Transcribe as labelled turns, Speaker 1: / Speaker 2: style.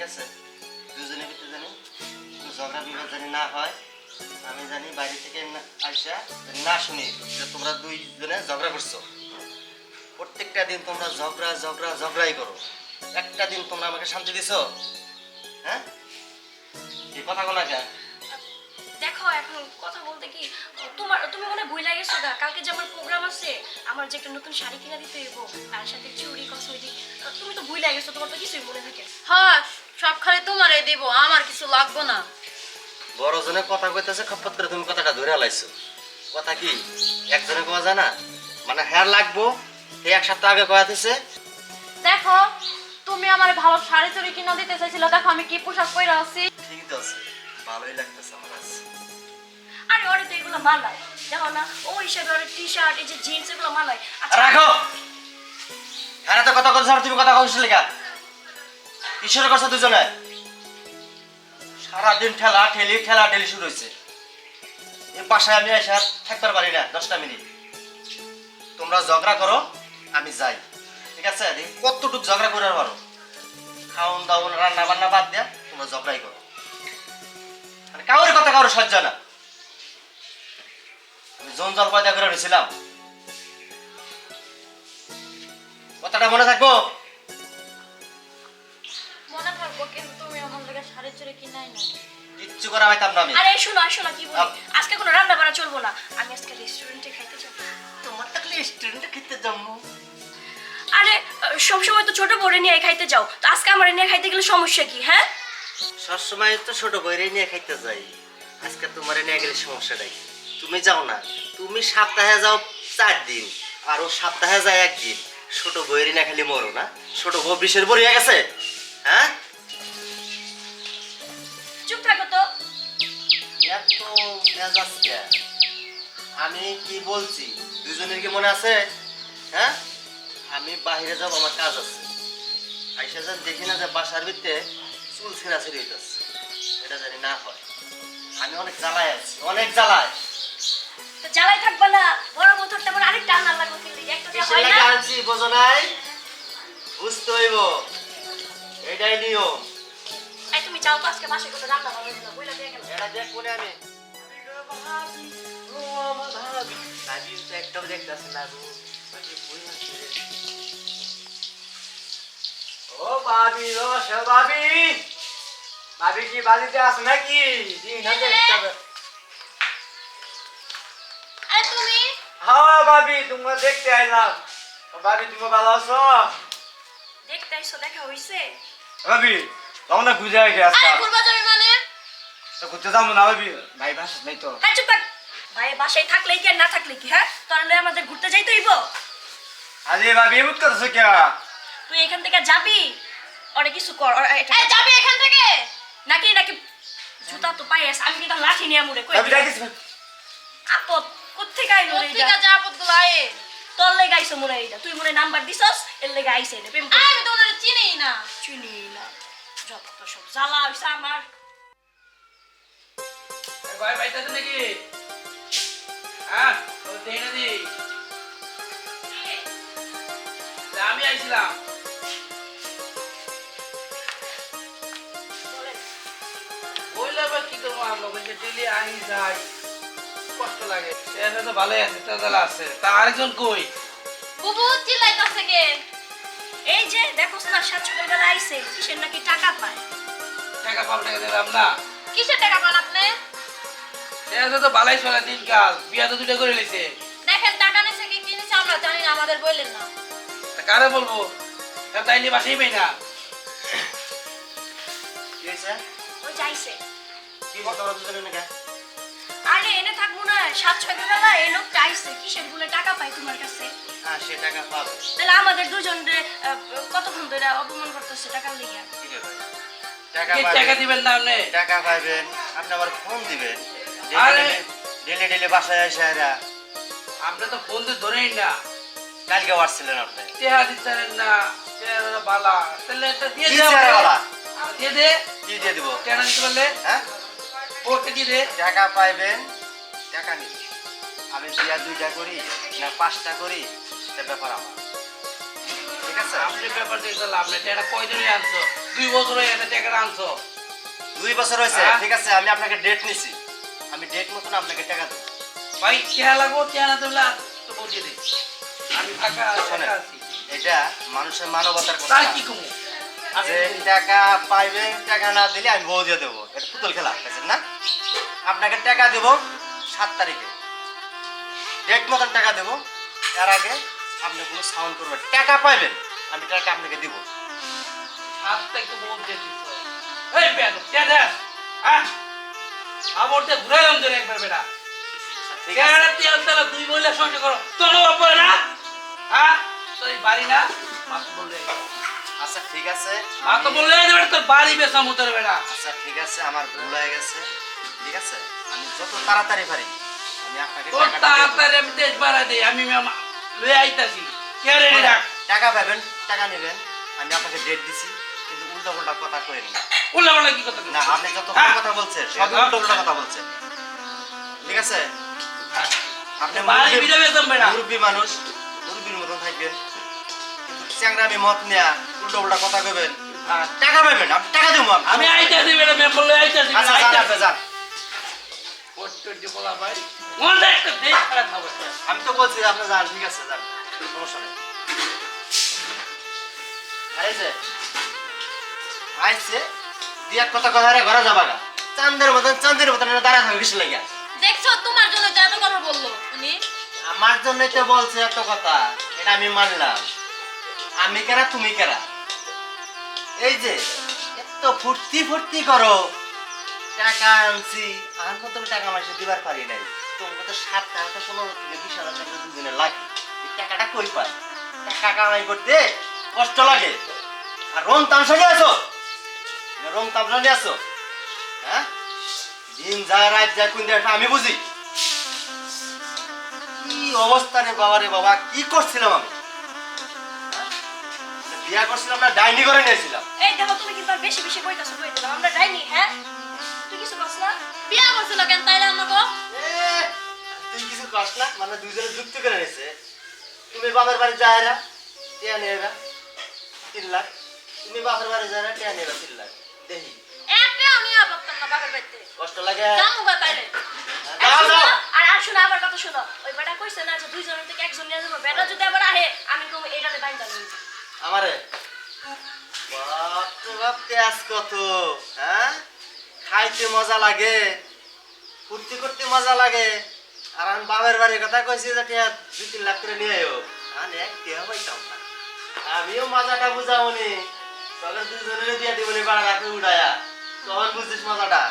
Speaker 1: আছে দুজনের ভিতরে জানি ঝগড়া বিবাদ জানি না হয় আমি জানি বাইরে থেকে আইসা না শুনি যে তোমরা দুইজনে ঝগড়া করছো প্রত্যেকটা দিন তোমরা ঝগড়াই করো একটা দিন তোমরা আমাকে শান্তি দিছো হ্যাঁ এই কথা বলা কেন
Speaker 2: দেখো এখন কথা বলতে কি তুমি মনে ভুলে গেছো গা কালকে যে আমার প্রোগ্রাম আছে আমার যে একটা নতুন শাড়ি কিনা দিতে হইব তার সাথে চুড়ি কসমেটিক তুমি তো ভুলে গেছো তোমার তো কিছুই মনে থাকে
Speaker 3: হ্যাঁ সব খালি তোমারে দেব আমার কিছু লাগবে না
Speaker 1: বড় জনে কথা কইতেছে খপ্পত করে তুমি কথাটা ধরে লাইছো কথা কি একজনে কোয়া যায় না মানে হ্যার লাগবো এই এক সপ্তাহ আগে কয়া দিছে
Speaker 3: দেখো তুমি আমার ভালো শাড়ি চুড়ি কিনা দিতে চাইছিলে দেখো আমি কি পোশাক পরে আছি
Speaker 1: ঠিক তো আছে ভালোই লাগতেছে আমার কাছে
Speaker 2: আরে ওরে তো এগুলো মানায় দেখো না ওই হিসাবে ওর টি শার্ট এই যে জিন্স এগুলো মানায়
Speaker 1: রাখো হ্যাঁ তো কথা কথা তুমি কথা কইছ লেখা ঈশ্বরের কথা দুজনে সারাদিন ঠেলা ঠেলি শুরু হয়েছে এই বাসায় আমি এসে আর থাকতে পারি না 10টা মিনিট তোমরা ঝগড়া করো আমি যাই ঠিক আছে কতটুকু ঝগড়া করে পারো খাওন দাওন রান্না বান্না বাদ দেয়া তোমরা ঝগড়াই করো মানে কাউরের কথা কারো সহ্য না আমি জঞ্জাল পয়দা করে রয়েছিলাম কথাটা মনে থাকবো
Speaker 3: মনে থাকবো কিন্তু তুমি আমার লাগে শাড়ি চুড়ি কিনাই না
Speaker 1: কিচ্ছু করা পাইতাম না আমি
Speaker 2: আরে শোনো কি বলি আজকে কোনো রান্না বান্না চলবো না আমি আজকে রেস্টুরেন্টে খাইতে যাব
Speaker 1: তোমার থাকলে রেস্টুরেন্টে খেতে যাবো
Speaker 2: আরে সবসময় তো ছোট বড় নিয়ে খাইতে যাও তো আজকে আমার নিয়ে খাইতে গেলে সমস্যা কি হ্যাঁ
Speaker 1: সবসময় তো ছোট বইরে নিয়ে খাইতে যাই আজকে তোমার নিয়ে গেলে সমস্যা নাই তুমি যাও না তুমি সপ্তাহে যাও 4 দিন আর ও সপ্তাহে যায় 1 দিন ছোট বইরে নিয়ে খালি মরো না ছোট বউ বিষের বড় হয়ে গেছে হ্যাঁ
Speaker 2: চুপ থাকো তো
Speaker 1: এত মেজাজ কে? আমি কি বলছি দুজনের কি মনে আছে হ্যাঁ আমি বাইরে যাব আমার কাজ আছে আইসা যান দেখি না যে বাসার ভিতরে চুল ছেঁড়াছেড়ি হইতেছে এটা জানি না হয় আমি অনেক জ্বালায় আছি অনেক জ্বালায়
Speaker 2: তো জ্বালাই থাকবা না বড় বউ থাকতে আমার আরেকটা রান্না লাগবে কিন্তু একটা যে হয় না
Speaker 1: আনছি বোঝো নাই বুঝতে হইব এটাই নিয়ম
Speaker 2: এই তুমি যাও তো আজকে বাসায় কোনো রান্না বান্না দিও বইলা দিয়ে গেল
Speaker 1: এটা দেখ কোনে আমি ভাবি তো একটাও দেখতেছে না গো
Speaker 4: ও ভাবি ও ভাবি ভাবি কি বাড়িতে আছে নাকি দিন না দেখতে
Speaker 3: আরে তুমি
Speaker 4: হ্যাঁ ভাবি তোমরা দেখতে আইলাম ভাবি তুমি ভালো আছো
Speaker 2: দেখতে আইছো দেখা হইছে
Speaker 4: ভাবি তোমরা খুঁজে আগে
Speaker 3: আরে
Speaker 4: আসতা
Speaker 3: ঘুরবা যাবে মানে
Speaker 4: তো ঘুরতে যাবো না ভাবি ভাই বাসা নাই তো
Speaker 2: হ্যাঁ চুপ থাক ভাই বাসায় থাকলে কি আর না থাকলে কি হ্যাঁ তাহলে আমাদের ঘুরতে যাইতে হইব
Speaker 4: আরে ভাবি এমন করছো কে
Speaker 2: তুই এখান থেকে যাবি অনেক কিছু কর
Speaker 3: এই যাবি এখান থেকে
Speaker 2: নাকি জুতা তো পাই আছে আমি কিন্তু লাঠি নিয়ে মুড়ে কই
Speaker 4: ভাবি ডাকিস
Speaker 2: আপদ কোত্থেকে আইলো রে
Speaker 3: পত্রিকা
Speaker 2: এটা
Speaker 3: যা আপদগুলো আয়ে
Speaker 2: তোর লেগে আইছো মনে হয় এটা তুই মনে হয় নাম্বার দিছস এর লেগে আইছে এটা প্রেম করতে।
Speaker 3: আমি তো ওদের চিনিই না
Speaker 2: চিনি না যত সব জ্বালা হইছে আমার
Speaker 5: ভাই বাইতাছে নাকি হ্যাঁ ও দেই না দি আমি আইছিলাম বললে আবার কি করবো আমরা বলছে ডেলি আই যাই কষ্ট লাগে সে তো ভালোই আছে তাহলে আছে তা আরেকজন কই
Speaker 3: বুবু চিল্লাইতাছে কে
Speaker 2: এই যে দেখোস না সাত সকালবেলা আইছে কিসের নাকি টাকা পায়
Speaker 5: টাকা পাব টাকা দিলাম না
Speaker 3: কিসের টাকা পান আপনি
Speaker 5: সে তো ভালোই চলে দিনকাল বিয়া তো দুটো করে লিছে
Speaker 3: দেখেন টাকা নিছে কি কিনেছে আমরা জানি না আমাদের বললেন না
Speaker 5: তা কারে বলবো তাইলে বাসাই পাই না
Speaker 1: কি হইছে
Speaker 2: ওই যাইছে
Speaker 1: কি কথা বলছো দুজনে নাকি
Speaker 2: আরে এনে থাকবো না সাত সকালবেলা এই লোকটা আইছে কিসের বলে টাকা পায় তোমার কাছে
Speaker 1: হ্যাঁ সে টাকা পাবে
Speaker 2: তাহলে আমাদের দুজন কতক্ষণ ধরে অপমান করতেছে টাকার লিগে
Speaker 1: ঠিক আছে
Speaker 5: কে টাকা দিবেন না আপনি
Speaker 1: টাকা পাইবেন আপনি আবার ফোন দিবেন
Speaker 5: আরে-
Speaker 1: ডেলি বাসায় এসে এরা
Speaker 5: আমরা তো ফোন দিয়ে ধরেই না
Speaker 1: কালকে আসছিলেন আপনি
Speaker 5: চেহারা দিচ্ছেন না চেহারা বালা তাহলে এটা দিয়ে
Speaker 1: কি
Speaker 5: দে
Speaker 1: চেহারা বালা?
Speaker 5: দিয়ে দে
Speaker 1: কি দিয়ে দিব
Speaker 5: টাকা দিতে পারলে
Speaker 1: হ্যাঁ
Speaker 5: ওকে দিয়ে দে
Speaker 1: টাকা পাইবেন টাকা নিন আমি বিয়া 2টা করি না 5টা করি সে ব্যাপার আমার ঠিক আছে
Speaker 5: আপনি ব্যাপার দেখতে লাভ নেই এটা কয়দিনই আনছো 2 বছর হয়ে গেছে টাকাটা আনছো
Speaker 1: 2 বছর হয়েছে
Speaker 5: হ্যাঁ।
Speaker 1: ঠিক আছে আমি আপনাকে ডেট নিছি আমি ডেট মতন আপনাকে টাকা দেবো
Speaker 5: ভাই চেহারা লাগবো চেহারা তুমি তো বলছি দিই আমি ফাঁকা
Speaker 1: শোনেন,
Speaker 5: ফাঁকা আছি
Speaker 1: এটা মানুষের মানবতার কথা
Speaker 5: তাই কি কমু
Speaker 1: যে টাকা পাইবে টাকা না দিলে আমি বউ দিয়ে দেবো এটা পুতুল খেলা বুঝছেন না আপনাকে টাকা দেবো 7 তারিখে ডেট মতন টাকা দেবো এর আগে আপনি কোনো সাউন্ড করবেন টাকা পাইবেন আমি টাকা আপনাকে দিব
Speaker 5: হাতটা একটু বলতে দিচ্ছ এই বেয়াদব কে দেখ হ্যাঁ আবরতে ঘুরাইলাম তোর একবার বেটা
Speaker 1: ঠিক আছে
Speaker 5: চেহারা তেল তেল 2 বইলে সংসার করো চলো বাপরে না হ্যাঁ তোর এই বাড়ি না মাত্র বললে
Speaker 1: আচ্ছা ঠিক আছে
Speaker 5: মাত্র
Speaker 1: আমি-
Speaker 5: বললে এই বেটা তোর বাড়ি বেচা মুতর বেটা
Speaker 1: আচ্ছা ঠিক আছে আমার ভুল হয়ে গেছে ঠিক আছে আমি যত তাড়াতাড়ি পারি আমি আপনাকে
Speaker 5: তোর
Speaker 1: টাকাটা দিয়ে দেব।
Speaker 5: তাড়াতাড়ি আমি দেশ বাড়া দেই আমি লয়ে আইতাছি কে রে রাখ
Speaker 1: টাকা পাবেন টাকা নেবেন আমি আপনাকে ডেট দিছি কিন্তু উল্টো পাল্টা কথা কইেন না
Speaker 5: উল্লা পাল্লা কি কথা
Speaker 1: না আপনি যত
Speaker 5: হ্যাঁ।
Speaker 1: কথা বলছেন সব উল্টো পাল্টা কথা বলছেন ঠিক আছে আপনি
Speaker 5: বাড়ি বিড়ে বেচম বেটা
Speaker 1: মুরব্বী মানুষ মুরব্বীর মতন থাকবেন কিন্তু চ্যাংরামি মত নেয়া উল্টো পাল্টা কথা কইবেন টাকা পাবেন আপনি টাকা দেবো
Speaker 5: আমি আইতাছি বেটা মেম্বার লয়ে আইতাছি
Speaker 1: আচ্ছা
Speaker 5: বেটা,
Speaker 1: যান
Speaker 5: আইতাছি
Speaker 1: আপনি যান
Speaker 5: পোস্টার যে বলা ভাই মন একটা দেশ খারাপ হবে
Speaker 1: আমি তো বলছি আপনি যান ঠিক আছে যান সমস্যা নেই আরে যে আইছে দিয়া কথা কথা রে ঘরে যাবা গা চাঁদের মতন দাঁড়া থাকবে কিছু লাগিয়া
Speaker 3: দেখছো তোমার জন্য তো এত কথা বললো উনি
Speaker 1: আমার জন্যই তো বলছে এত কথা এটা আমি মানলাম আমি কেরা তুমি কেরা এই যে এত ফুর্তি ফুর্তি করো টাকা আনছি আর কত টাকা মাসে দিবার পারি নাই তোমাকে তো 7 টাকা 15 থেকে 20,000 টাকা দুদিনে লাগে এই টাকাটা কই পাই টাকা কামাই করতে কষ্ট লাগে আর রং তামসা নিয়ে আসো রং তামসা নিয়ে আসো হ্যাঁ দিন যায় রাত যায় কোন দিন আমি বুঝি কি অবস্থা রে বাবা রে বাবা কি করছিলাম আমি হ্যাঁ? বিয়া করছিলাম না ডাইনি করে নিয়েছিলাম
Speaker 2: এই দেখো তুমি কিন্তু আর বেশি বেশি কইতাছো কই দিলাম আমরা যাইনি হ্যাঁ তুই কিছু বলছ না
Speaker 3: বিয়া করছিল কেন তাইলে আমাকে
Speaker 1: এ, তুই কিছু কষ্ট না মানে দুইজনে যুক্ত করে নিয়েছে তুমি বাবার বাড়ি যায় না টিয়া নিয়ে গা 3 লাখ তুমি বাবার বাড়ি যায় না টিয়া নিয়ে 3 লাখ দেখি
Speaker 3: একটাও নিয়ে পারতাম না বাপের বাড়িতে
Speaker 1: কষ্ট লাগে
Speaker 3: যাবো গা তাইলে
Speaker 1: যাও যাও
Speaker 2: আর শুনো আবার কথা শুনো ওই বেটা কইছে না যে দুইজনের থেকে একজন নিয়ে যাবো বেটা যদি আবার আহে আমি কম এইটাতে বাইন্দা লই
Speaker 1: আমারে বাপ রে বাপ তেজ কত হ্যাঁ খাইতে মজা লাগে ফুর্তি করতে মজা লাগে আর আমি বাবার বাড়ির কথা কইছি যে টিয়া 2-3 লাখ করে নিয়ে আয়ো আমি এক টিয়া পাইতাম না আমিও মজাটা বুঝাবনি তখন দুজনের দিয়ে দিবনি বাড়া রাতে উড়ায়া তখন বুঝছিস মজাটা